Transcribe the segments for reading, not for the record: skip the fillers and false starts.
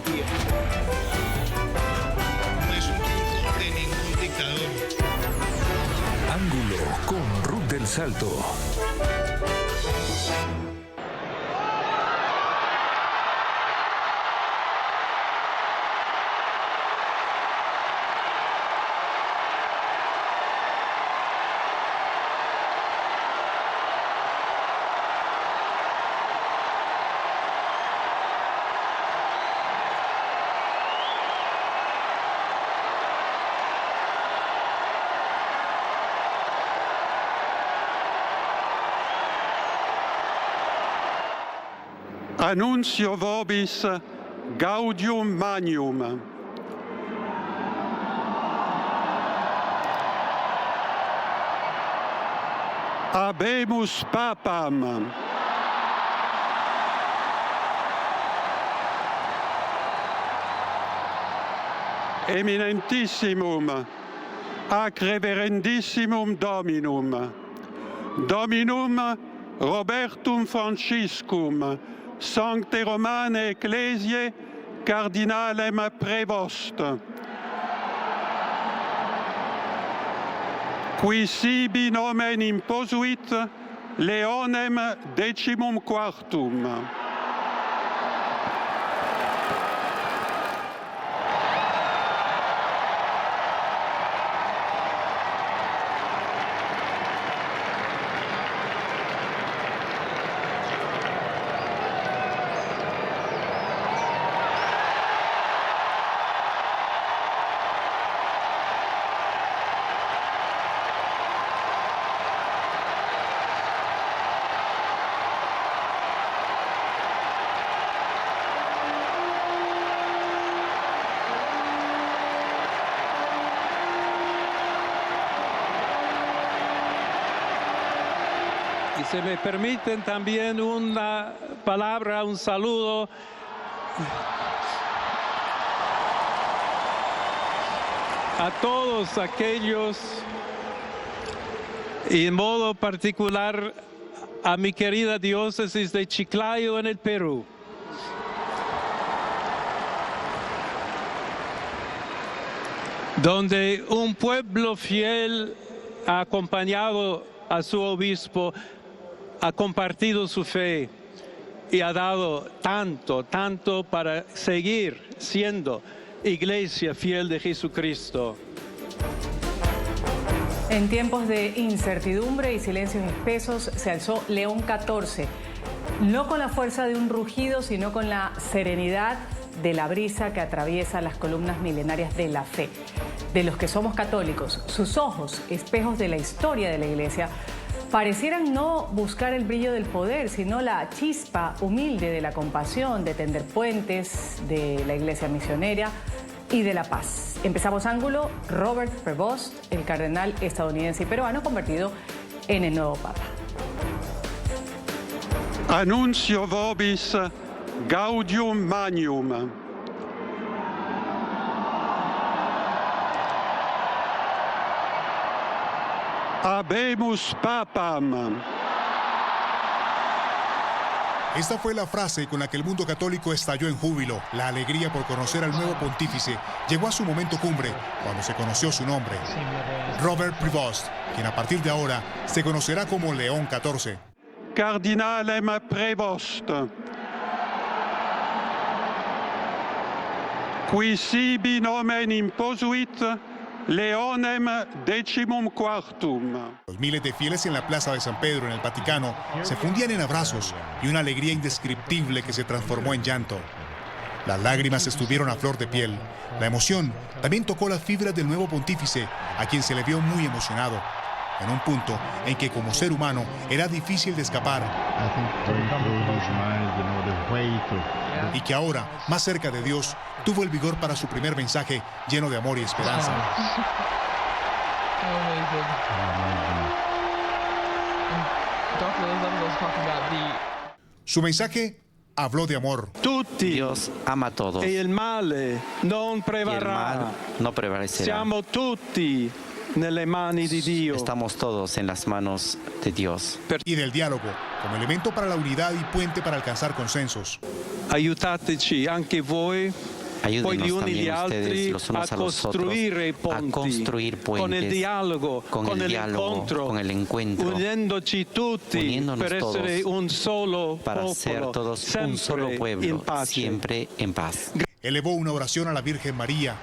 ideología. No es un triunfo de ningún dictador. Ángulo con Ruth del Salto. Annuncio vobis gaudium magnum. Habemus papam. Eminentissimum, ac reverendissimum Dominum, Dominum Robertum Franciscum, Sancte Romane Ecclesiae Cardinalem Prevost, qui sibi nomen imposuit Leonem XIV. Y se me permiten también una palabra, un saludo a todos aquellos, y en modo particular a mi querida diócesis de Chiclayo en el Perú. Donde un pueblo fiel ha acompañado a su obispo, ha compartido su fe y ha dado tanto para seguir siendo iglesia fiel de Jesucristo. En tiempos de incertidumbre y silencios espesos se alzó León XIV, no con la fuerza de un rugido, sino con la serenidad de la brisa que atraviesa las columnas milenarias de la fe. De los que somos católicos, sus ojos, espejos de la historia de la Iglesia, parecieran no buscar el brillo del poder, sino la chispa humilde de la compasión, de tender puentes, de la Iglesia misionera y de la paz. Empezamos Ángulo. Robert Prevost, el cardenal estadounidense y peruano convertido en el nuevo Papa. Annuncio vobis gaudium magnum. Habemus papam. Esta fue la frase con la que el mundo católico estalló en júbilo. La alegría por conocer al nuevo pontífice llegó a su momento cumbre cuando se conoció su nombre, Robert Prevost, quien a partir de ahora se conocerá como León XIV. Cardinalem Prevost, qui sibi nomen imposuit Leonem XIV. Los miles de fieles en la Plaza de San Pedro en el Vaticano se fundían en abrazos y una alegría indescriptible que se transformó en llanto. Las lágrimas estuvieron a flor de piel. La emoción también tocó las fibras del nuevo pontífice, a quien se le vio muy emocionado, en un punto en que como ser humano era difícil de escapar, y que ahora, más cerca de Dios, tuvo el vigor para su primer mensaje lleno de amor y esperanza. Su mensaje habló de amor. Dios ama a todos. E il male non Y el prevarrà. mal no prevalecerá. Siamo tutti nelle mani di Dio. Estamos todos en las manos de Dios. Y del diálogo, como elemento para la unidad y puente para alcanzar consensos. aiutateci anche voi, poi gli Ayúdenos uni gli también ustedes altri, los a unos a los otros costruire i a ponti, construir con il puentes, dialogo, con el diálogo, l'incontro, con el encuentro, uniéndoci tutti uniéndonos per essere todos un solo para ser popolo, todos un sempre solo in pueblo, pace. siempre en paz. Elevó una oración a la Virgen María.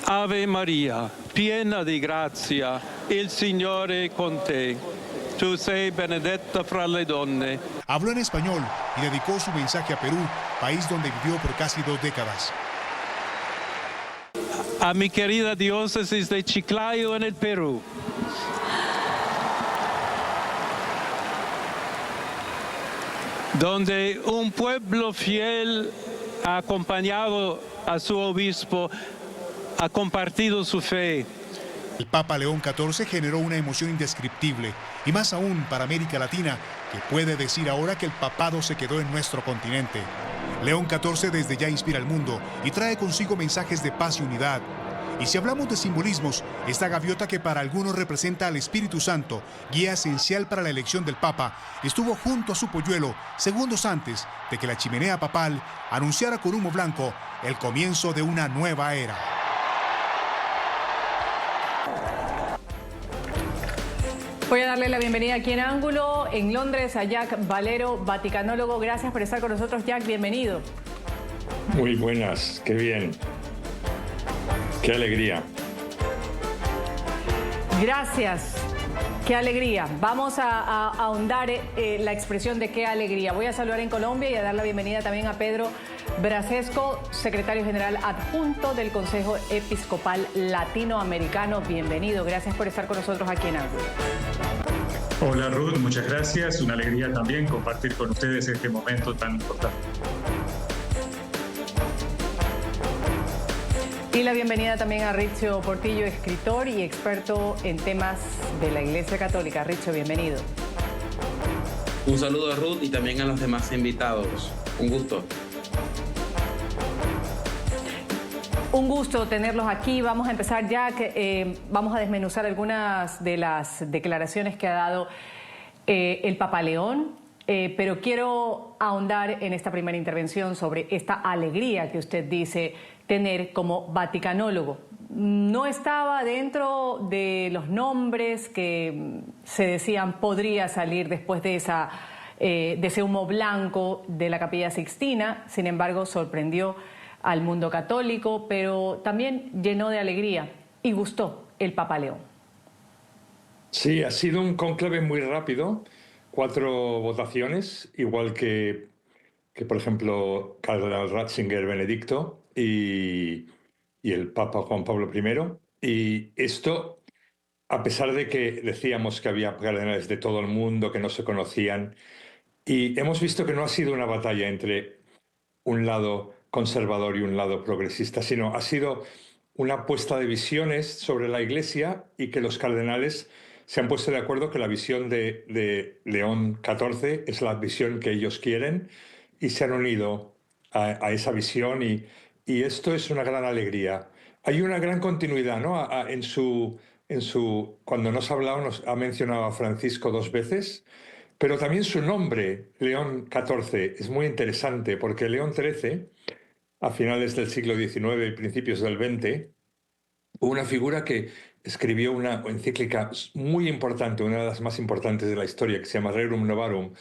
Ave Maria, piena di grazia, il Signore è con te. Tu sei benedetta fra le donne. Habló en español y dedicó su mensaje a Perú, país donde vivió por casi 2 décadas. A mi querida diócesis de Chiclayo en el Perú. Donde un pueblo fiel ha acompañado a su obispo, ha compartido su fe. El Papa León XIV generó una emoción indescriptible, y más aún para América Latina, que puede decir ahora que el papado se quedó en nuestro continente. León XIV desde ya inspira al mundo y trae consigo mensajes de paz y unidad. Y si hablamos de simbolismos, esta gaviota que para algunos representa al Espíritu Santo, guía esencial para la elección del Papa, estuvo junto a su polluelo segundos antes de que la chimenea papal anunciara con humo blanco el comienzo de una nueva era. Voy a darle la bienvenida aquí en Ángulo, en Londres, a Jack Valero, vaticanólogo. Gracias por estar con nosotros, Jack. Bienvenido. Muy buenas, qué bien. Qué alegría. Gracias. Qué alegría. Vamos a ahondar la expresión de qué alegría. Voy a saludar en Colombia y a dar la bienvenida también a Pedro Brasesco, secretario general adjunto del Consejo Episcopal Latinoamericano. Bienvenido. Gracias por estar con nosotros aquí en Ángulo. Hola Ruth, muchas gracias. Una alegría también compartir con ustedes este momento tan importante. Y la bienvenida también a Richo Portillo, escritor y experto en temas de la Iglesia Católica. Richo, bienvenido. Un saludo a Ruth y también a los demás invitados. Un gusto. Un gusto tenerlos aquí. Vamos a empezar ya, vamos a desmenuzar algunas de las declaraciones que ha dado el Papa León, pero quiero ahondar en esta primera intervención sobre esta alegría que usted dice tener como vaticanólogo. No estaba dentro de los nombres que se decían podría salir después de ese humo blanco de la Capilla Sixtina. Sin embargo, sorprendió al mundo católico, pero también llenó de alegría y gustó el Papa León. Sí, ha sido un cónclave muy rápido, 4 votaciones, igual que por ejemplo, Cardenal Ratzinger Benedicto y el Papa Juan Pablo I. Y esto, a pesar de que decíamos que había cardenales de todo el mundo que no se conocían, y hemos visto que no ha sido una batalla entre un lado conservador y un lado progresista, sino ha sido una puesta de visiones sobre la Iglesia y que los cardenales se han puesto de acuerdo que la visión de León XIV es la visión que ellos quieren y se han unido a esa visión y esto es una gran alegría. Hay una gran continuidad, ¿no? Cuando nos ha hablado, nos ha mencionado a Francisco 2 veces, pero también su nombre, León XIV, es muy interesante porque León XIII, a finales del siglo XIX y principios del XX, una figura que escribió una encíclica muy importante, una de las más importantes de la historia, que se llama Rerum Novarum,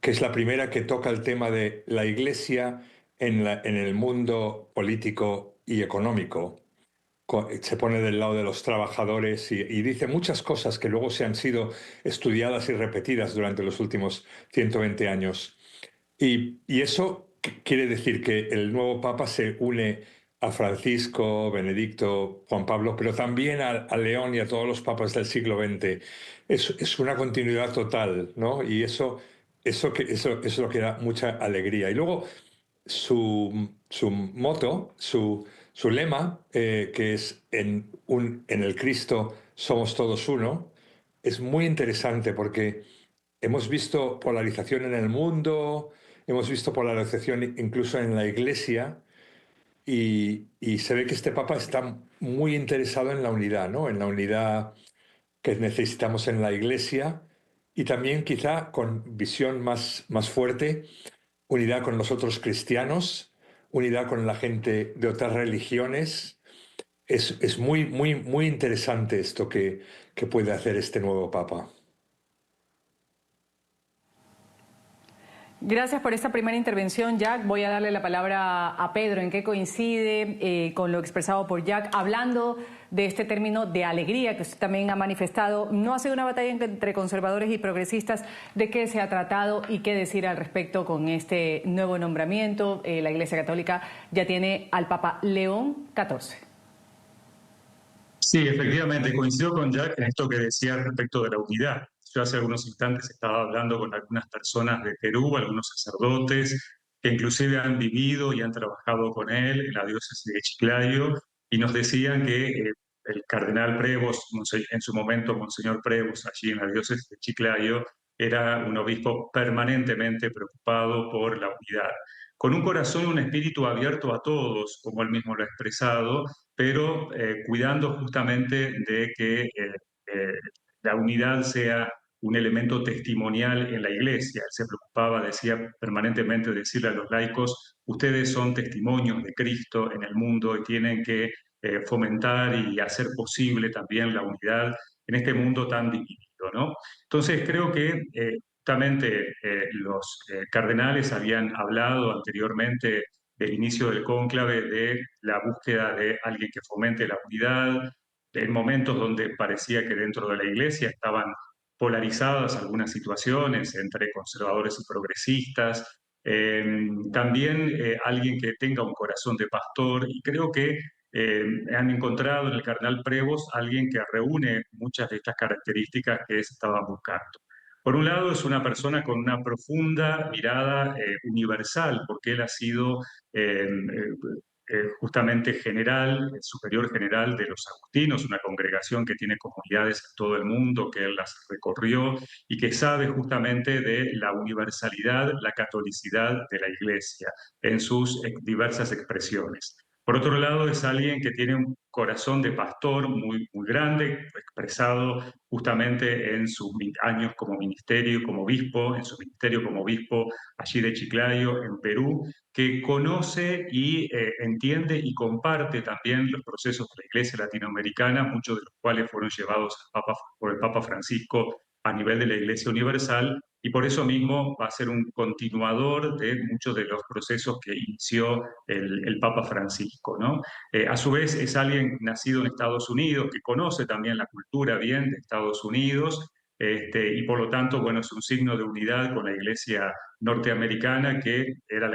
que es la primera que toca el tema de la Iglesia en el mundo político y económico. Se pone del lado de los trabajadores y dice muchas cosas que luego se han sido estudiadas y repetidas durante los últimos 120 años. Y eso quiere decir que el nuevo Papa se une a Francisco, Benedicto, Juan Pablo, pero también a León y a todos los papas del siglo XX. Es una continuidad total, ¿no? Y eso es lo que da mucha alegría. Y luego su moto, su lema, que es en el Cristo somos todos uno, es muy interesante porque hemos visto polarización en el mundo, hemos visto polarización incluso en la Iglesia y se ve que este Papa está muy interesado en la unidad, ¿no? En la unidad que necesitamos en la Iglesia y también quizá con visión más fuerte unidad con los otros cristianos, unidad con la gente de otras religiones. Es muy, muy, muy interesante esto que puede hacer este nuevo Papa. Gracias por esta primera intervención, Jack. Voy a darle la palabra a Pedro. ¿En qué coincide con lo expresado por Jack? Hablando de este término de alegría que usted también ha manifestado, ¿no ha sido una batalla entre conservadores y progresistas? ¿De qué se ha tratado y qué decir al respecto con este nuevo nombramiento? La Iglesia Católica ya tiene al Papa León XIV. Sí, efectivamente, coincido con Jack en esto que decía respecto de la unidad. Yo hace algunos instantes estaba hablando con algunas personas de Perú, algunos sacerdotes, que inclusive han vivido y han trabajado con él en la diócesis de Chiclayo, y nos decían que el cardenal Prevost, en su momento Monseñor Prevost, allí en la diócesis de Chiclayo, era un obispo permanentemente preocupado por la unidad, con un corazón y un espíritu abierto a todos, como él mismo lo ha expresado, pero cuidando justamente de que la unidad sea un elemento testimonial en la Iglesia. Él se preocupaba, decía permanentemente, decirle a los laicos: ustedes son testimonios de Cristo en el mundo y tienen que fomentar y hacer posible también la unidad en este mundo tan dividido, ¿no? Entonces creo que justamente los cardenales habían hablado anteriormente del inicio del cónclave de la búsqueda de alguien que fomente la unidad, en momentos donde parecía que dentro de la Iglesia estaban polarizadas algunas situaciones entre conservadores y progresistas. También alguien que tenga un corazón de pastor, y creo que han encontrado en el cardenal Prevost alguien que reúne muchas de estas características que se estaban buscando. Por un lado, es una persona con una profunda mirada universal, porque él ha sido justamente general, superior general de los agustinos, una congregación que tiene comunidades en todo el mundo, que él las recorrió y que sabe justamente de la universalidad, la catolicidad de la Iglesia en sus diversas expresiones. Por otro lado, es alguien que tiene un corazón de pastor muy, muy grande, expresado justamente en sus años como ministerio, como obispo, en su ministerio como obispo allí de Chiclayo, en Perú, que conoce y entiende y comparte también los procesos de la Iglesia latinoamericana, muchos de los cuales fueron llevados por el Papa Francisco a nivel de la Iglesia Universal, y por eso mismo va a ser un continuador de muchos de los procesos que inició el Papa Francisco, ¿no? A su vez es alguien nacido en Estados Unidos, que conoce también la cultura bien de Estados Unidos, y por lo tanto, bueno, es un signo de unidad con la Iglesia norteamericana, que era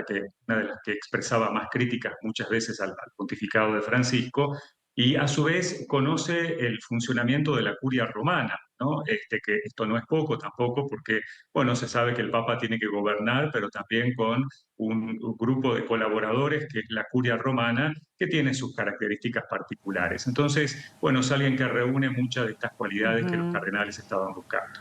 una de las que expresaba más críticas muchas veces al pontificado de Francisco, y a su vez conoce el funcionamiento de la curia romana, ¿no? Que esto no es poco tampoco, porque, bueno, se sabe que el Papa tiene que gobernar, pero también con un grupo de colaboradores, que es la curia romana, que tiene sus características particulares. Entonces, bueno, es alguien que reúne muchas de estas cualidades que los cardenales estaban buscando.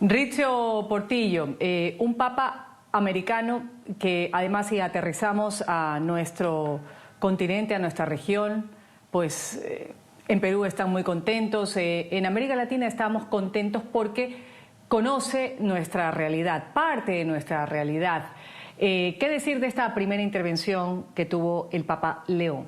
Rizzio Portillo, un papa americano que además, si aterrizamos a nuestro continente, a nuestra región, pues en Perú están muy contentos, en América Latina estamos contentos porque conoce nuestra realidad, parte de nuestra realidad. ¿Qué decir de esta primera intervención que tuvo el Papa León?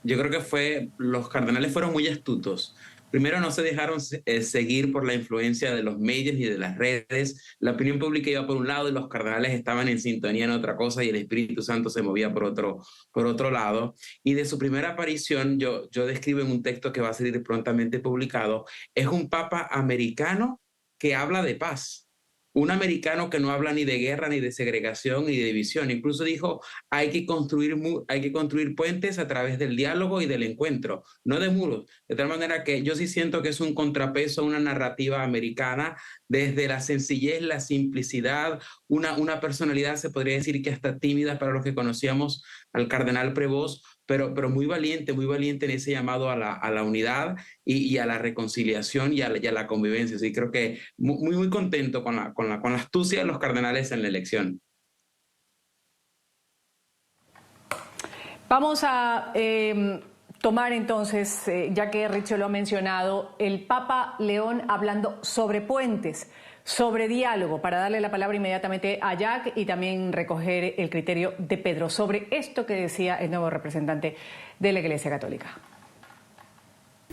Yo creo que los cardenales fueron muy astutos. Primero, no se dejaron seguir por la influencia de los medios y de las redes. La opinión pública iba por un lado y los cardenales estaban en sintonía en otra cosa, y el Espíritu Santo se movía por otro lado. Y de su primera aparición, yo describo en un texto que va a salir prontamente publicado, es un papa americano que habla de paz. Un americano que no habla ni de guerra, ni de segregación, ni de división. Incluso dijo, hay que construir puentes a través del diálogo y del encuentro, no de muros. De tal manera que yo sí siento que es un contrapeso a una narrativa americana, desde la sencillez, la simplicidad, una personalidad, se podría decir que hasta tímida para los que conocíamos al cardenal Prevost, pero muy valiente en ese llamado a la unidad y a la reconciliación y a la convivencia. Sí, creo que muy contento con la astucia de los cardenales en la elección. Vamos a tomar entonces, ya que Richie lo ha mencionado, el Papa León hablando sobre puentes, sobre diálogo, para darle la palabra inmediatamente a Jack y también recoger el criterio de Pedro sobre esto que decía el nuevo representante de la Iglesia Católica.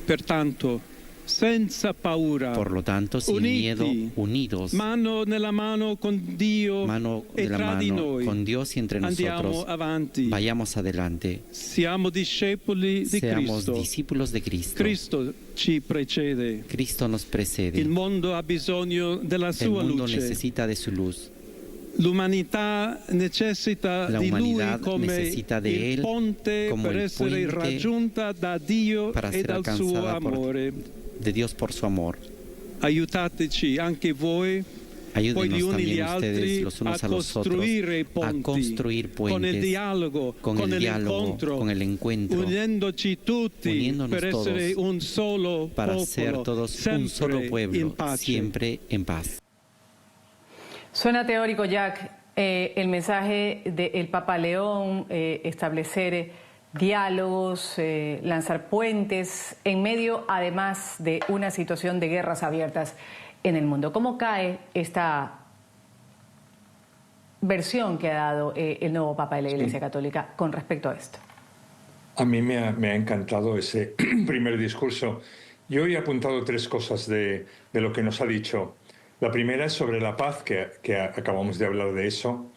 Pertanto, senza paura, Por lo tanto, sin miedo, unidos, mano nella mano con Dio mano e de la tra di mano noi, con Dios y entre andiamo nosotros, avanti. vayamos adelante. Siamo discepoli di Seamos Cristo. discípulos de Cristo. Cristo ci precede. Cristo nos precede. Il mondo ha bisogno della El sua mundo luce. necesita de su luz. L'umanità necessita La di Lui humanidad come necesita de il Él ponte como per el essere puente raggiunta da Dio para e ser dal suo alcanzada amore. de Dios por su amor. Aiutateci anche voi, poi gli Ayúdenos uni también gli altri, ustedes los unos a a los otros costruire i a ponti construir con il puentes dialogo, con el diálogo, l'incontro, con el encuentro, uniéndoci tutti uniéndonos per essere todos un solo para popolo, ser todos un solo sempre pueblo, in pace. siempre en paz. Suena teórico, Jack, el mensaje del Papa León, establecer diálogos, lanzar puentes, en medio además de una situación de guerras abiertas en el mundo. ¿Cómo cae esta versión que ha dado el nuevo Papa de la Iglesia Católica con respecto a esto? A mí me ha encantado ese primer discurso. Yo he apuntado 3 cosas de lo que nos ha dicho. La primera es sobre la paz, que acabamos de hablar de eso,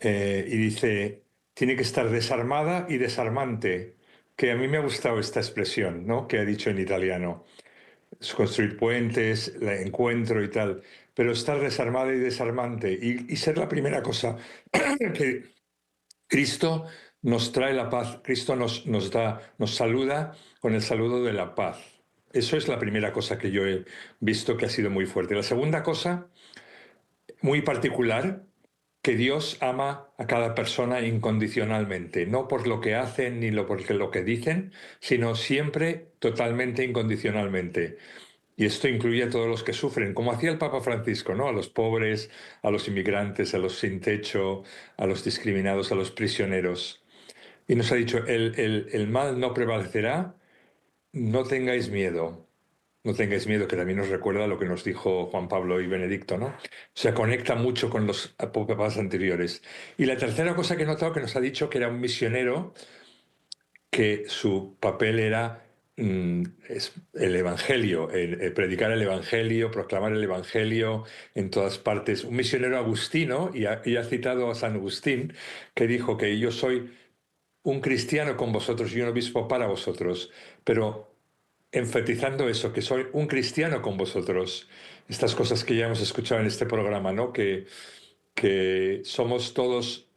y dice, tiene que estar desarmada y desarmante, que a mí me ha gustado esta expresión, ¿no?, que ha dicho en italiano. Es construir puentes, el encuentro y tal, pero estar desarmada y desarmante y ser la primera cosa que Cristo nos trae la paz, Cristo nos saluda con el saludo de la paz. Eso es la primera cosa que yo he visto que ha sido muy fuerte. La segunda cosa, muy particular, que Dios ama a cada persona incondicionalmente, no por lo que hacen ni por lo que dicen, sino siempre totalmente incondicionalmente. Y esto incluye a todos los que sufren, como hacía el Papa Francisco, ¿no? A los pobres, a los inmigrantes, a los sin techo, a los discriminados, a los prisioneros. Y nos ha dicho, el mal no prevalecerá, no tengáis miedo. No tengáis miedo, que también nos recuerda lo que nos dijo Juan Pablo y Benedicto, ¿no? O sea, conecta mucho con los papas anteriores. Y la tercera cosa que he notado, que nos ha dicho que era un misionero, que su papel era el Evangelio, predicar el Evangelio, proclamar el Evangelio en todas partes. Un misionero agustino, y ha citado a San Agustín, que dijo que yo soy un cristiano con vosotros y un obispo para vosotros, pero enfatizando eso, que soy un cristiano con vosotros. Estas cosas que ya hemos escuchado en este programa, ¿no? Que somos todos,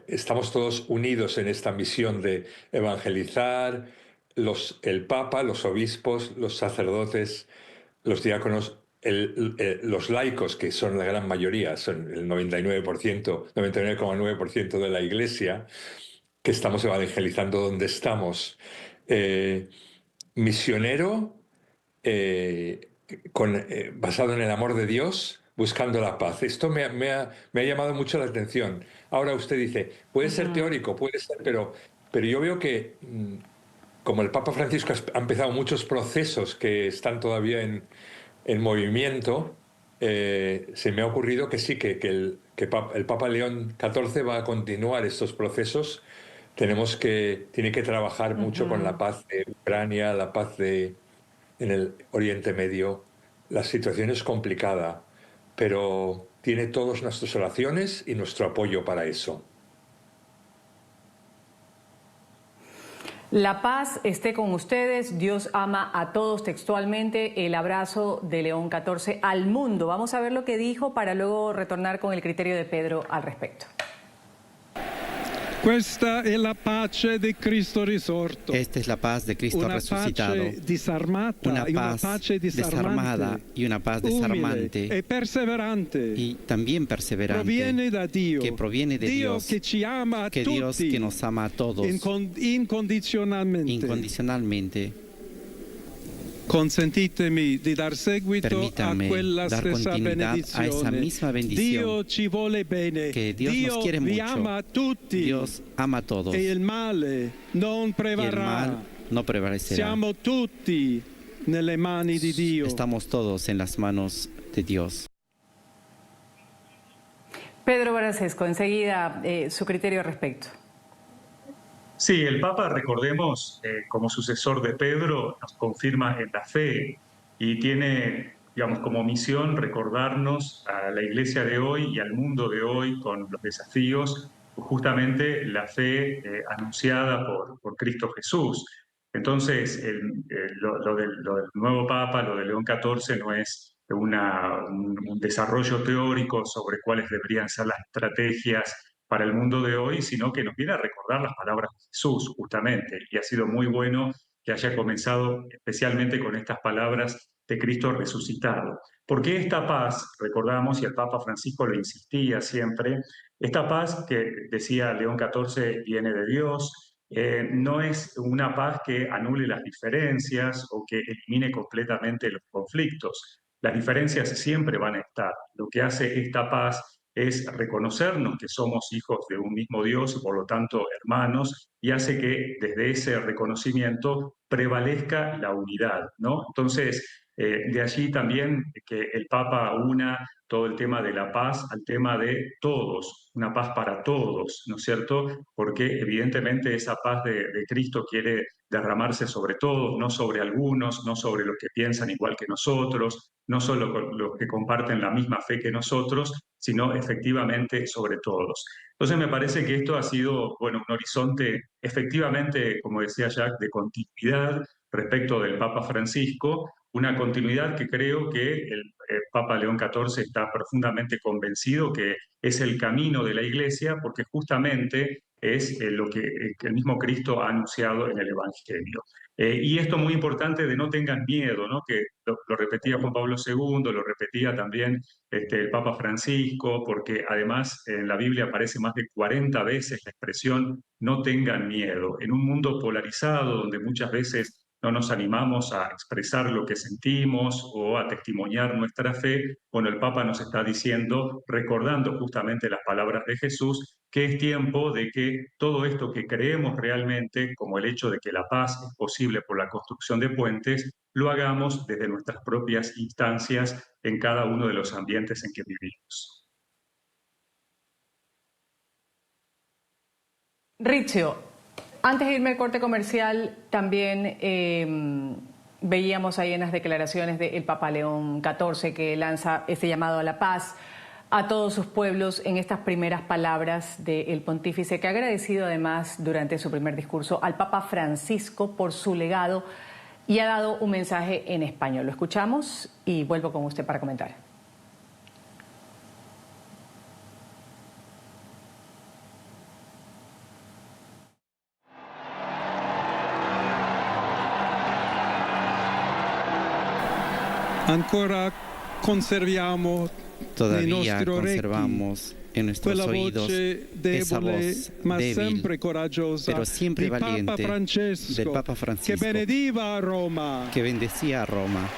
estamos todos unidos en esta misión de evangelizar, el Papa, los obispos, los sacerdotes, los diáconos, los laicos, que son la gran mayoría, son el 99,9% de la Iglesia, que estamos evangelizando donde estamos. Misionero basado en el amor de Dios, buscando la paz. Esto me ha llamado mucho la atención. Ahora usted dice, puede ser teórico, puede ser, pero yo veo que como el Papa Francisco ha empezado muchos procesos que están todavía en movimiento, se me ha ocurrido que sí, que el Papa León XIV va a continuar estos procesos. Tiene que trabajar mucho con la paz de Ucrania, la paz en el Oriente Medio. La situación es complicada, pero tiene todas nuestras oraciones y nuestro apoyo para eso. La paz esté con ustedes, Dios ama a todos, textualmente, el abrazo de León XIV al mundo. Vamos a ver lo que dijo para luego retornar con el criterio de Pedro al respecto. Questa è la pace di Cristo risorto. Esta es la paz de Cristo resucitado. Una paz desarmada y una paz desarmante. E perseverante. Y también perseverante. Proviene da Dio. Que proviene de Dios. Que ci ama a que tutti. Dios que nos ama a todos. Incondicionalmente. Incondicionalmente. Consentitemi di dar seguito a quella stessa benedizione. A esa misma bendición. Dio ci vuole bene. Que Dios nos quiere vi mucho. ama a tutti. Dios ama a todos. E il male non prevarrà. Y el mal no prevalecerá. Siamo tutti nelle mani di Dio. Estamos todos en las manos de Dios. Pedro Brancesco, enseguida su criterio al respecto. Sí, el Papa, recordemos, como sucesor de Pedro, nos confirma en la fe y tiene, digamos, como misión recordarnos a la Iglesia de hoy y al mundo de hoy con los desafíos, justamente la fe anunciada por Cristo Jesús. Entonces, lo del nuevo Papa, lo de León XIV, no es un desarrollo teórico sobre cuáles deberían ser las estrategias para el mundo de hoy, sino que nos viene a recordar las palabras de Jesús, justamente. Y ha sido muy bueno que haya comenzado especialmente con estas palabras de Cristo resucitado. Porque esta paz, recordamos, y el Papa Francisco lo insistía siempre, esta paz que decía León XIV viene de Dios, no es una paz que anule las diferencias o que elimine completamente los conflictos. Las diferencias siempre van a estar. Lo que hace esta paz es reconocernos que somos hijos de un mismo Dios y por lo tanto hermanos, y hace que desde ese reconocimiento prevalezca la unidad, ¿no? Entonces, de allí también que el Papa una todo el tema de la paz al tema de todos, una paz para todos, ¿no es cierto? Porque evidentemente esa paz de Cristo quiere derramarse sobre todos, no sobre algunos, no sobre los que piensan igual que nosotros, no solo los que comparten la misma fe que nosotros, sino efectivamente sobre todos. Entonces me parece que esto ha sido, bueno, un horizonte efectivamente, como decía Jacques, de continuidad respecto del Papa Francisco, una continuidad que creo que el Papa León XIV está profundamente convencido que es el camino de la Iglesia, porque justamente es lo que el mismo Cristo ha anunciado en el Evangelio. Y esto muy importante de no tengan miedo, ¿no? Que lo repetía Juan Pablo II, lo repetía también el Papa Francisco, porque además en la Biblia aparece más de 40 veces la expresión no tengan miedo. En un mundo polarizado donde muchas veces no nos animamos a expresar lo que sentimos o a testimoniar nuestra fe, bueno, el Papa nos está diciendo, recordando justamente las palabras de Jesús, que es tiempo de que todo esto que creemos realmente, como el hecho de que la paz es posible por la construcción de puentes, lo hagamos desde nuestras propias instancias en cada uno de los ambientes en que vivimos. Rizzio, antes de irme al corte comercial, también veíamos ahí en las declaraciones del Papa León XIV que lanza este llamado a la paz a todos sus pueblos en estas primeras palabras del pontífice, que ha agradecido además durante su primer discurso al Papa Francisco por su legado y ha dado un mensaje en español. Lo escuchamos y vuelvo con usted para comentar. Ancora conserviamo Todavía conservamos en nuestros oídos esa voz débil, pero siempre valiente del Papa Francisco, que bendecía a Roma.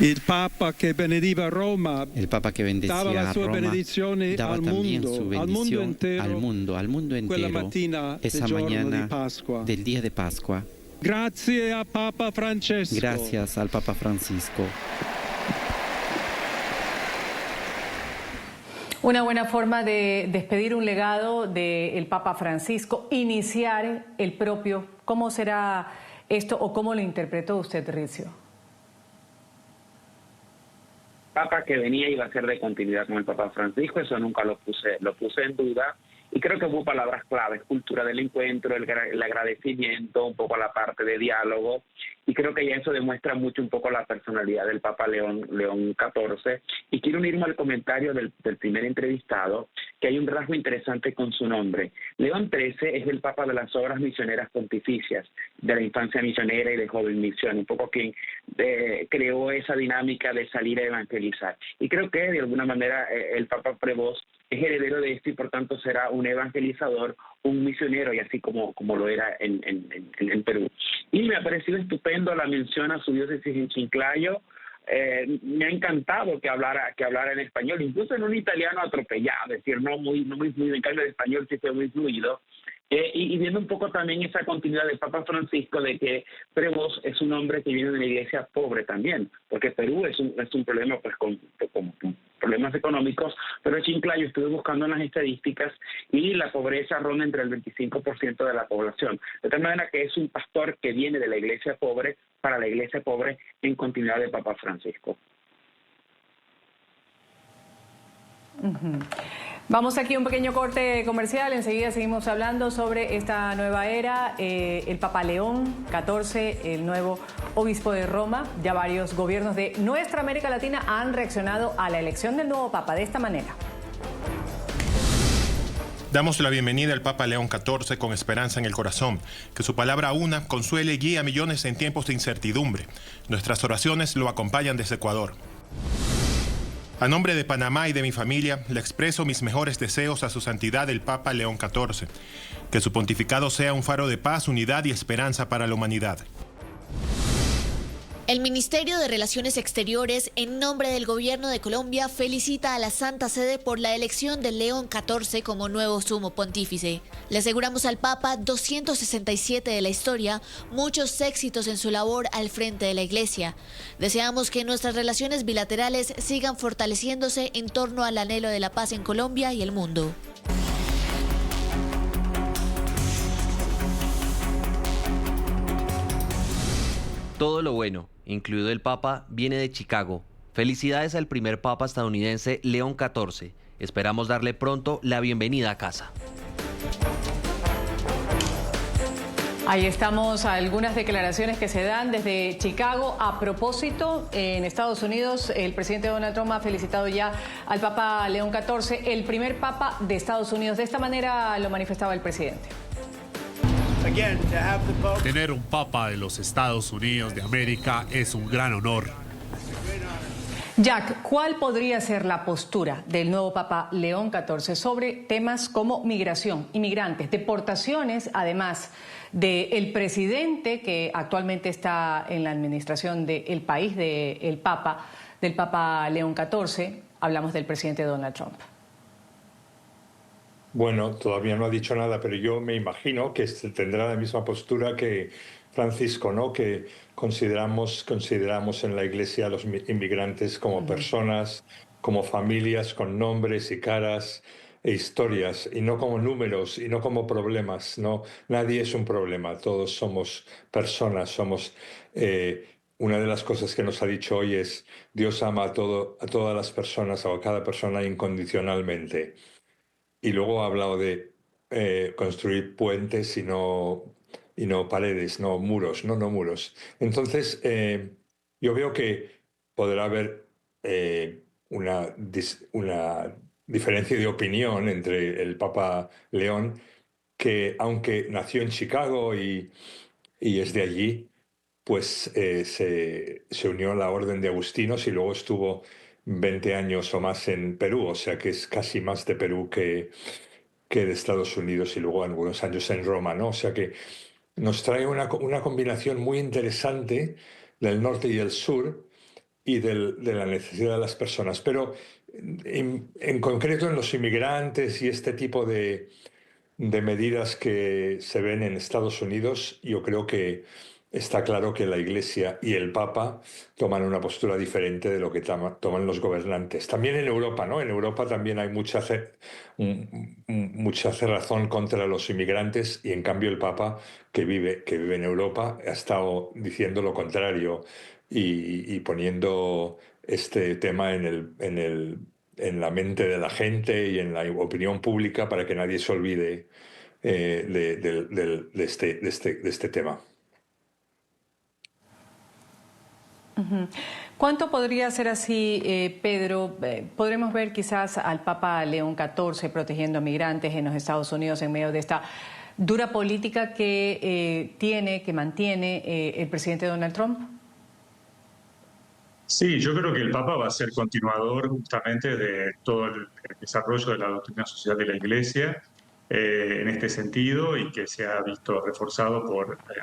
Il Papa che benediva Roma, el Papa que bendecía dava la sua a Roma, benedizione daba al también mondo, su bendición al mundo quella entero, mattina esa del giorno mañana di Pasqua. del día de Pascua. Grazie a Papa Francesco. Gracias al Papa Francisco. Una buena forma de despedir un legado del Papa Francisco, iniciar el propio. ¿Cómo será esto o cómo lo interpretó usted, Rizzio? Papa que venía iba a ser de continuidad con el Papa Francisco, eso nunca lo puse en duda, y creo que hubo palabras claves: cultura del encuentro, el agradecimiento, un poco la parte de diálogo, y creo que ya eso demuestra mucho un poco la personalidad del Papa León XIV. Y quiero unirme al comentario del primer entrevistado, que hay un rasgo interesante con su nombre. León XIII es el Papa de las obras misioneras pontificias, de la infancia misionera y de joven misión, un poco quien creó esa dinámica de salir a evangelizar. Y creo que de alguna manera el Papa Prevost es heredero de esto y por tanto será un evangelizador, un misionero, y así como lo era en Perú. Y me ha parecido estupendo la mención a su diócesis en Chiclayo. Me ha encantado que hablara en español, incluso en un italiano atropellado, es decir, no muy fluido, en cambio el español sí fue muy fluido. Y viendo un poco también esa continuidad del Papa Francisco de que Prevost es un hombre que viene de una iglesia pobre también, porque Perú es un problema pues con problemas económicos, pero en Chiclayo estuve buscando en las estadísticas y la pobreza ronda entre el 25% de la población. De tal manera que es un pastor que viene de la iglesia pobre para la iglesia pobre en continuidad del Papa Francisco. Vamos aquí a un pequeño corte comercial, enseguida seguimos hablando sobre esta nueva era, el Papa León XIV, el nuevo obispo de Roma. Ya varios gobiernos de nuestra América Latina han reaccionado a la elección del nuevo Papa de esta manera. Damos la bienvenida al Papa León XIV con esperanza en el corazón. Que su palabra una, consuele y guíe a millones en tiempos de incertidumbre. Nuestras oraciones lo acompañan desde Ecuador. A nombre de Panamá y de mi familia, le expreso mis mejores deseos a su santidad el Papa León XIV. Que su pontificado sea un faro de paz, unidad y esperanza para la humanidad. El Ministerio de Relaciones Exteriores, en nombre del Gobierno de Colombia, felicita a la Santa Sede por la elección de León XIV como nuevo sumo pontífice. Le aseguramos al Papa 267 de la historia, muchos éxitos en su labor al frente de la Iglesia. Deseamos que nuestras relaciones bilaterales sigan fortaleciéndose en torno al anhelo de la paz en Colombia y el mundo. Todo lo bueno, incluido el Papa, viene de Chicago. Felicidades al primer Papa estadounidense León XIV. Esperamos darle pronto la bienvenida a casa. Ahí estamos, algunas declaraciones que se dan desde Chicago. A propósito, en Estados Unidos, el presidente Donald Trump ha felicitado ya al Papa León XIV, el primer Papa de Estados Unidos. De esta manera lo manifestaba el presidente. Tener un Papa de los Estados Unidos de América es un gran honor. Jack, ¿cuál podría ser la postura del nuevo Papa León XIV sobre temas como migración, inmigrantes, deportaciones, además del presidente que actualmente está en la administración del país del Papa León XIV? Hablamos del presidente Donald Trump. Bueno, todavía no ha dicho nada, pero yo me imagino que tendrá la misma postura que Francisco, ¿no? Que consideramos en la Iglesia a los inmigrantes como personas, como familias con nombres y caras e historias, y no como números y no como problemas. No, nadie es un problema, todos somos personas, somos... Una de las cosas que nos ha dicho hoy es Dios ama a todas las personas, o a cada persona incondicionalmente. Y luego ha hablado de construir puentes y no paredes, no muros, no muros. Entonces, yo veo que podrá haber una diferencia de opinión entre el Papa León, que aunque nació en Chicago y es de allí, pues se unió a la Orden de Agustinos y luego estuvo 20 años o más en Perú, o sea que es casi más de Perú que de Estados Unidos, y luego algunos años en Roma, ¿no? O sea que nos trae una combinación muy interesante del norte y del sur y de la necesidad de las personas. Pero en concreto en los inmigrantes y este tipo de medidas que se ven en Estados Unidos, yo creo que está claro que la Iglesia y el Papa toman una postura diferente de lo que toman los gobernantes. También en Europa, ¿no? En Europa también hay mucha cerrazón contra los inmigrantes, y en cambio el Papa, que vive en Europa, ha estado diciendo lo contrario y poniendo este tema en la mente de la gente y en la opinión pública para que nadie se olvide de este tema. ¿Cuánto podría ser así, Pedro? ¿Podremos ver quizás al Papa León XIV protegiendo a migrantes en los Estados Unidos en medio de esta dura política que mantiene el presidente Donald Trump? Sí, yo creo que el Papa va a ser continuador justamente de todo el desarrollo de la doctrina social de la Iglesia en este sentido, y que se ha visto reforzado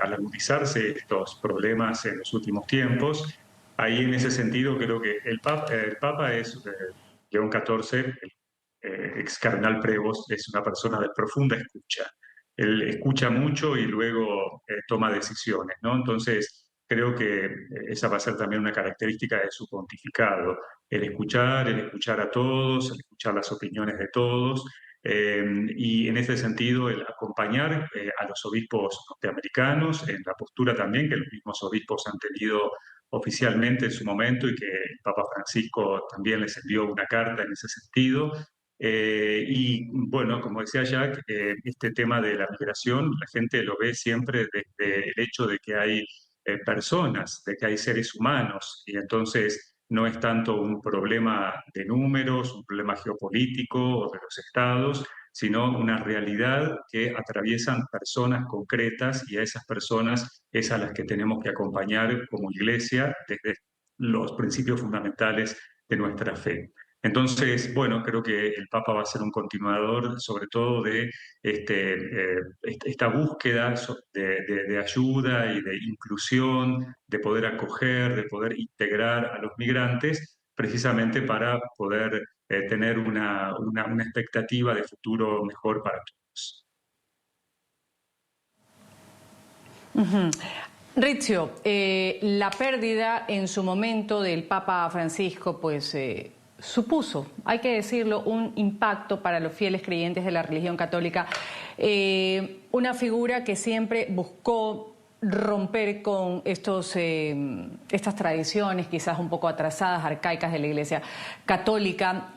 al agudizarse estos problemas en los últimos tiempos. Ahí, en ese sentido, creo que el Papa es León XIV, el ex cardenal Prevost, es una persona de profunda escucha. Él escucha mucho y luego toma decisiones, ¿no? Entonces, creo que esa va a ser también una característica de su pontificado, el escuchar a todos, el escuchar las opiniones de todos, y en ese sentido el acompañar a los obispos norteamericanos en la postura también que los mismos obispos han tenido oficialmente en su momento, y que el Papa Francisco también les envió una carta en ese sentido. Y bueno, como decía Jack, este tema de la migración, la gente lo ve siempre desde el hecho de que hay personas, de que hay seres humanos, y entonces no es tanto un problema de números, un problema geopolítico o de los estados, sino una realidad que atraviesan personas concretas, y a esas personas es a las que tenemos que acompañar como Iglesia desde los principios fundamentales de nuestra fe. Entonces, bueno, creo que el Papa va a ser un continuador sobre todo de esta búsqueda de ayuda y de inclusión, de poder acoger, de poder integrar a los migrantes, precisamente para poder tener una expectativa de futuro mejor para todos. Rizzio, la pérdida en su momento del Papa Francisco, pues supuso, hay que decirlo, un impacto para los fieles creyentes de la religión católica, una figura que siempre buscó romper con estas tradiciones quizás un poco atrasadas, arcaicas de la Iglesia Católica.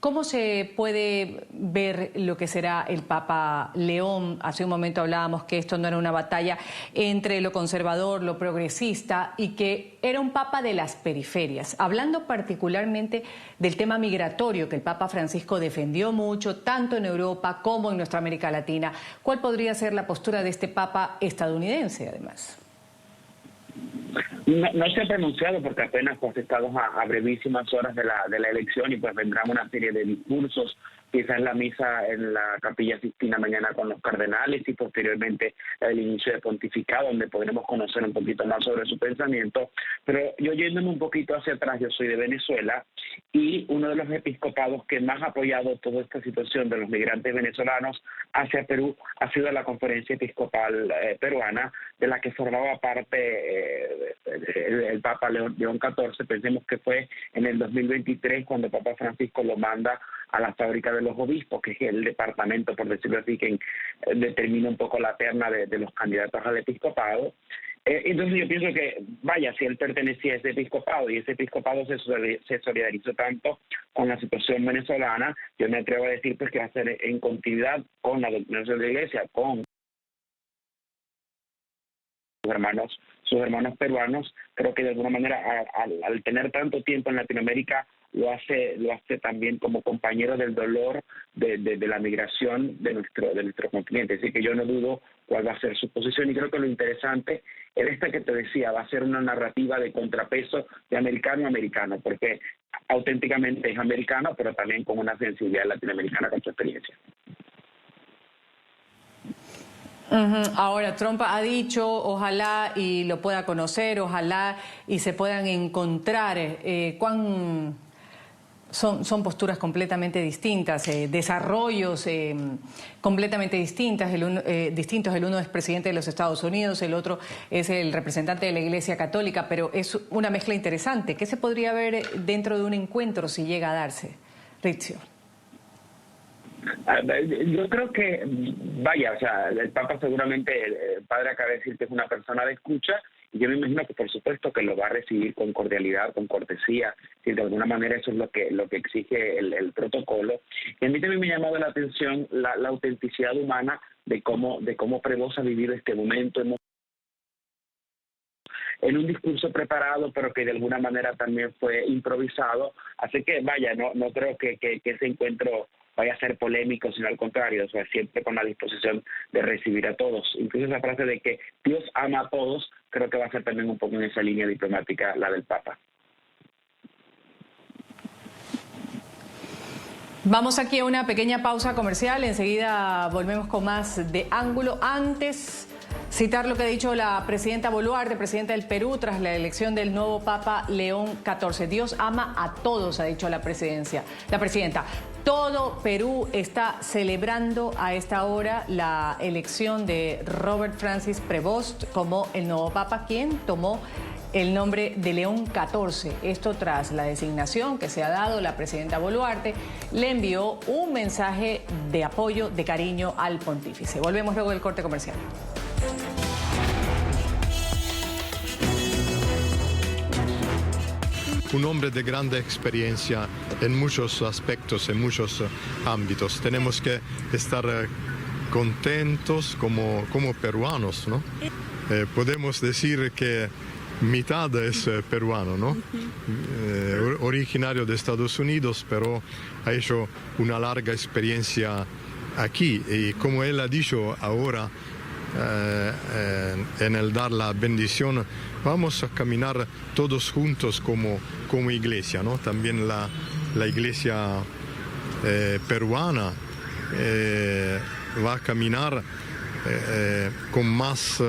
¿Cómo se puede ver lo que será el Papa León? Hace un momento hablábamos que esto no era una batalla entre lo conservador, lo progresista, y que era un Papa de las periferias. Hablando particularmente del tema migratorio, que el Papa Francisco defendió mucho, tanto en Europa como en nuestra América Latina. ¿Cuál podría ser la postura de este Papa estadounidense, además? No se ha pronunciado porque apenas pues estamos a brevísimas horas de la elección, y pues vendrán una serie de discursos, quizás la misa en la Capilla Sixtina mañana con los cardenales, y posteriormente el inicio de pontificado, donde podremos conocer un poquito más sobre su pensamiento. Pero yo, yéndome un poquito hacia atrás, yo soy de Venezuela, y uno de los episcopados que más ha apoyado toda esta situación de los migrantes venezolanos hacia Perú ha sido la Conferencia Episcopal Peruana, de la que formaba parte el Papa León XIV. Pensemos que fue en el 2023 cuando el Papa Francisco lo manda a la fábrica de los obispos, que es el departamento, por decirlo así, que determina un poco la terna de los candidatos al episcopado. Entonces yo pienso que, vaya, si él pertenecía a ese episcopado y ese episcopado se solidarizó tanto con la situación venezolana, yo me atrevo a decir pues que va a ser en continuidad con la doctrina de la Iglesia, con sus hermanos peruanos. Creo que de alguna manera al tener tanto tiempo en Latinoamérica lo hace también como compañero del dolor de la migración de nuestro continente. Así que yo no dudo cuál va a ser su posición, y creo que lo interesante es esta que te decía, va a ser una narrativa de contrapeso de americano a americano, porque auténticamente es americano, pero también con una sensibilidad latinoamericana con su experiencia. Ahora, Trump ha dicho, ojalá y lo pueda conocer, ojalá y se puedan encontrar. Son posturas completamente distintas, desarrollos completamente distintos. El uno es presidente de los Estados Unidos, el otro es el representante de la Iglesia Católica, pero es una mezcla interesante. ¿Qué se podría ver dentro de un encuentro si llega a darse, Rizzio? Yo creo que, vaya, o sea, el Papa seguramente, el padre acaba de decir que es una persona de escucha, y yo me imagino que por supuesto que lo va a recibir con cordialidad, con cortesía, si de alguna manera eso es lo que exige el protocolo. Y a mí también me ha llamado la atención la autenticidad humana de cómo Prevost ha vivido este momento en un discurso preparado, pero que de alguna manera también fue improvisado. Así que, vaya, no creo que ese encuentro vaya a ser polémico, sino al contrario, o sea, siempre con la disposición de recibir a todos. Incluso esa frase de que Dios ama a todos, creo que va a ser también un poco en esa línea diplomática la del Papa. Vamos aquí a una pequeña pausa comercial, enseguida volvemos con más de Ángulo. Antes, citar lo que ha dicho la presidenta Boluarte, presidenta del Perú, tras la elección del nuevo Papa León XIV. Dios ama a todos, ha dicho la presidenta. Todo Perú está celebrando a esta hora la elección de Robert Francis Prevost como el nuevo Papa, quien tomó el nombre de León XIV. Esto tras la designación que se ha dado, la presidenta Boluarte le envió un mensaje de apoyo, de cariño al pontífice. Volvemos luego del corte comercial. Un hombre de grande experiencia en muchos aspectos, en muchos ámbitos. Tenemos que estar contentos como peruanos, ¿no? Podemos decir que mitad es peruano, ¿no? Originario de Estados Unidos, pero ha hecho una larga experiencia aquí. Y como él ha dicho ahora, en el dar la bendición, vamos a caminar todos juntos como iglesia, ¿no? También la iglesia peruana va a caminar con más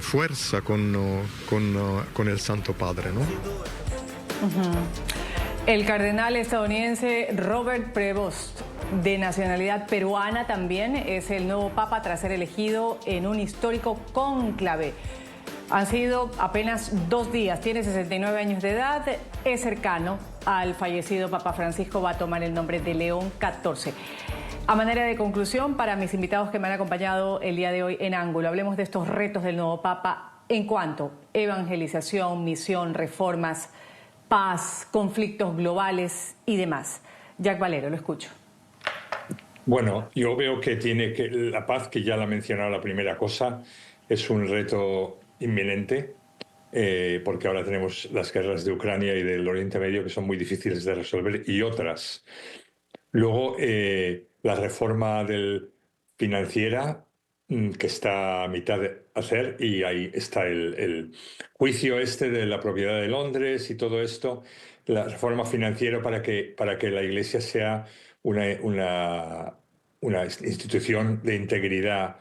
fuerza con el Santo Padre, ¿no? El cardenal estadounidense Robert Prevost, de nacionalidad peruana también, es el nuevo papa tras ser elegido en un histórico cónclave. Han sido apenas 2 días, tiene 69 años de edad, es cercano al fallecido Papa Francisco, va a tomar el nombre de León XIV. A manera de conclusión, para mis invitados que me han acompañado el día de hoy en Ángulo, hablemos de estos retos del nuevo Papa en cuanto a evangelización, misión, reformas, paz, conflictos globales y demás. Jack Valero, lo escucho. Bueno, yo veo que la paz, que ya la he mencionado la primera cosa, es un reto inminente, porque ahora tenemos las guerras de Ucrania y del Oriente Medio que son muy difíciles de resolver, y otras. Luego, la reforma financiera, que está a mitad de hacer, y ahí está el juicio de la propiedad de Londres y todo esto, la reforma financiera para que la Iglesia sea una institución de integridad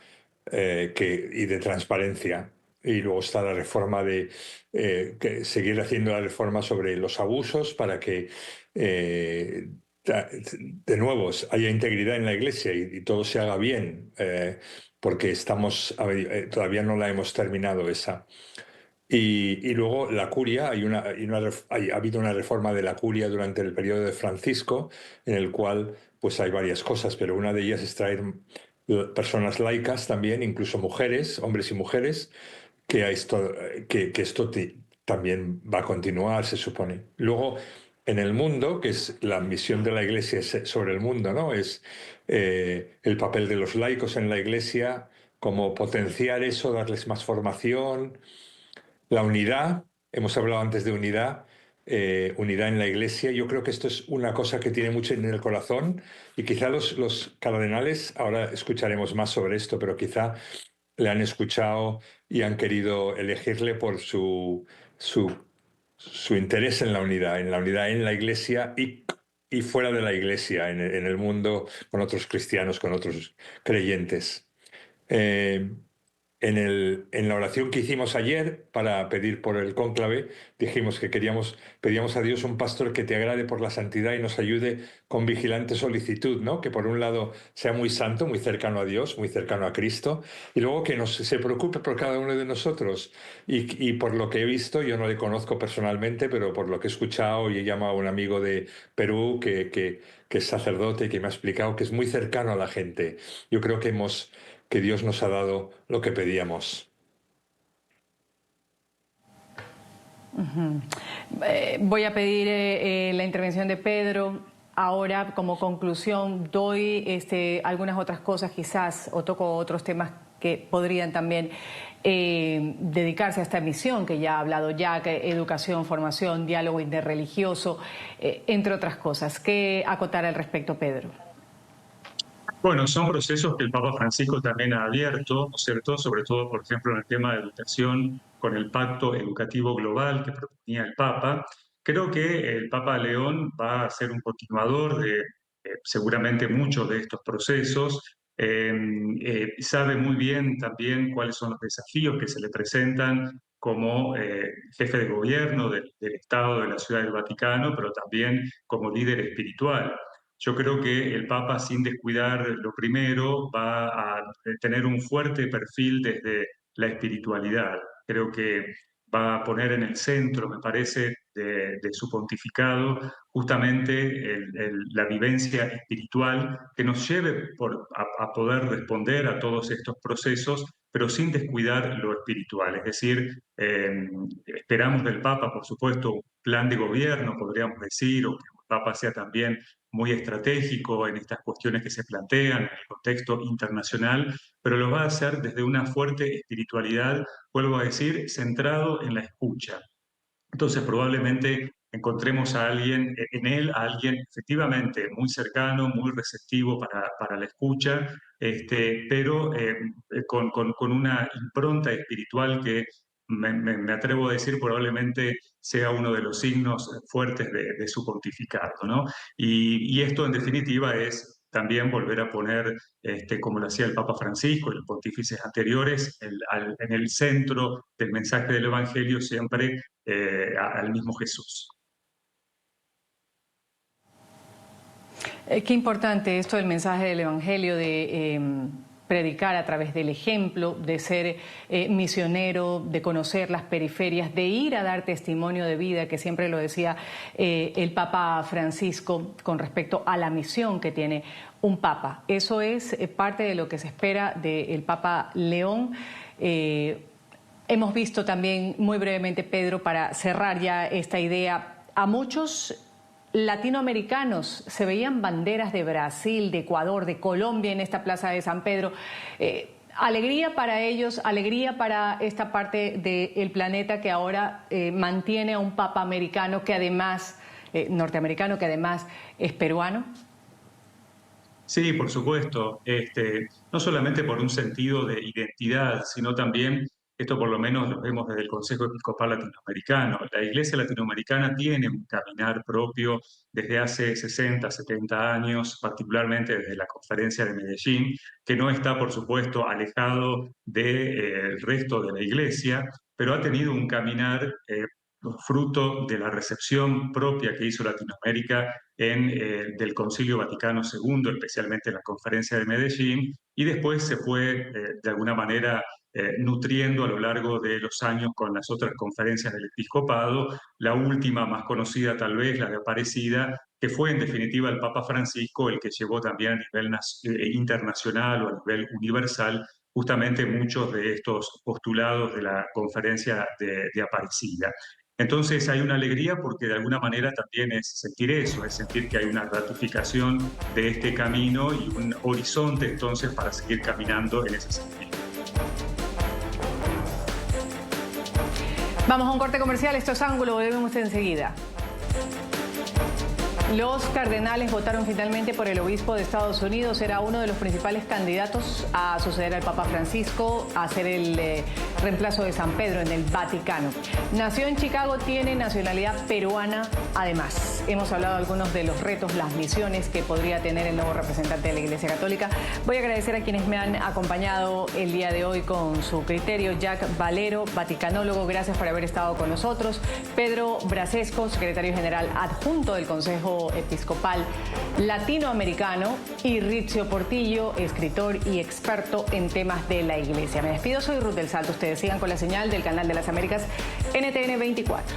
y de transparencia. Y luego está la reforma seguir haciendo la reforma sobre los abusos para que de nuevo haya integridad en la Iglesia y todo se haga bien, porque todavía no la hemos terminado esa. Y luego la curia, ha habido una reforma de la curia durante el periodo de Francisco, en el cual pues hay varias cosas, pero una de ellas es traer personas laicas también, incluso mujeres, hombres y mujeres, que esto también va a continuar, se supone. Luego, en el mundo, que es la misión de la Iglesia sobre el mundo, ¿no? Es el papel de los laicos en la Iglesia, como potenciar eso, darles más formación. La unidad, hemos hablado antes de unidad en la Iglesia. Yo creo que esto es una cosa que tiene mucho en el corazón, y quizá los cardenales, ahora escucharemos más sobre esto, pero quizá le han escuchado y han querido elegirle por su interés en la unidad en la Iglesia y fuera de la Iglesia, en el mundo, con otros cristianos, con otros creyentes. En la oración que hicimos ayer para pedir por el cónclave, dijimos que pedíamos a Dios un pastor que te agrade por la santidad y nos ayude con vigilante solicitud, ¿no? Que por un lado sea muy santo, muy cercano a Dios, muy cercano a Cristo, y luego que se preocupe por cada uno de nosotros. Y por lo que he visto, yo no le conozco personalmente, pero por lo que he escuchado, y he llamado a un amigo de Perú que es sacerdote y que me ha explicado que es muy cercano a la gente. Yo creo que Dios nos ha dado lo que pedíamos. Voy a pedir la intervención de Pedro. Ahora, como conclusión, doy algunas otras cosas quizás, o toco otros temas que podrían también dedicarse a esta misión que ya ha hablado Jack: educación, formación, diálogo interreligioso, entre otras cosas. ¿Qué acotar al respecto, Pedro? Bueno, son procesos que el Papa Francisco también ha abierto, ¿no es cierto? Sobre todo, por ejemplo, en el tema de educación, con el Pacto Educativo Global que proponía el Papa, Creo que el Papa León va a ser un continuador de seguramente muchos de estos procesos. Sabe muy bien también cuáles son los desafíos que se le presentan como jefe de gobierno del Estado de la Ciudad del Vaticano, pero también como líder espiritual. Yo creo que el Papa, sin descuidar lo primero, va a tener un fuerte perfil desde la espiritualidad. Creo que va a poner en el centro, me parece, de su pontificado justamente la vivencia espiritual que nos lleve a poder responder a todos estos procesos, pero sin descuidar lo espiritual. Es decir, esperamos del Papa, por supuesto, un plan de gobierno, podríamos decir, o que el Papa sea también muy estratégico en estas cuestiones que se plantean en el contexto internacional, pero lo va a hacer desde una fuerte espiritualidad, vuelvo a decir, centrado en la escucha. Entonces probablemente encontremos a alguien, en él, a alguien efectivamente muy cercano, muy receptivo para la escucha, pero con una impronta espiritual que me atrevo a decir probablemente sea uno de los signos fuertes de su pontificado, ¿no? Y esto en definitiva es también volver a poner, como lo hacía el Papa Francisco y los pontífices anteriores, en el centro del mensaje del Evangelio siempre al mismo Jesús. Qué importante esto del mensaje del Evangelio, de predicar a través del ejemplo, de ser misionero, de conocer las periferias, de ir a dar testimonio de vida, que siempre lo decía el Papa Francisco con respecto a la misión que tiene un Papa. Eso es parte de lo que se espera del Papa León. Hemos visto también, muy brevemente, Pedro, para cerrar ya esta idea, a muchos latinoamericanos se veían banderas de Brasil, de Ecuador, de Colombia en esta plaza de San Pedro. Alegría para ellos, alegría para esta parte del planeta que ahora mantiene a un Papa americano que además, norteamericano, que además es peruano. Sí, por supuesto. No solamente por un sentido de identidad, sino también, esto por lo menos lo vemos desde el Consejo Episcopal Latinoamericano. La Iglesia Latinoamericana tiene un caminar propio desde hace 60, 70 años, particularmente desde la Conferencia de Medellín, que no está, por supuesto, alejado del resto de la Iglesia, pero ha tenido un caminar fruto de la recepción propia que hizo Latinoamérica del Concilio Vaticano II, especialmente en la Conferencia de Medellín, y después se fue de alguna manera nutriendo a lo largo de los años con las otras conferencias del episcopado, la última más conocida tal vez, la de Aparecida, que fue en definitiva el Papa Francisco el que llevó también a nivel internacional o a nivel universal justamente muchos de estos postulados de la conferencia de Aparecida. Entonces hay una alegría porque de alguna manera también es sentir eso, es sentir que hay una ratificación de este camino y un horizonte entonces para seguir caminando en ese sentido. Vamos a un corte comercial, esto es Ángulo, volvemos enseguida. Los cardenales votaron finalmente por el obispo de Estados Unidos. Era uno de los principales candidatos a suceder al Papa Francisco, a ser el reemplazo de San Pedro en el Vaticano. Nació en Chicago, tiene nacionalidad peruana. Además, hemos hablado de algunos de los retos, las misiones que podría tener el nuevo representante de la Iglesia Católica. Voy a agradecer a quienes me han acompañado el día de hoy con su criterio. Jack Valero, vaticanólogo, gracias por haber estado con nosotros. Pedro Brasesco, secretario general adjunto del Consejo Episcopal Latinoamericano, y Rizzio Portillo, escritor y experto en temas de la Iglesia. Me despido, soy Ruth del Salto. Ustedes sigan con la señal del Canal de las Américas, NTN 24.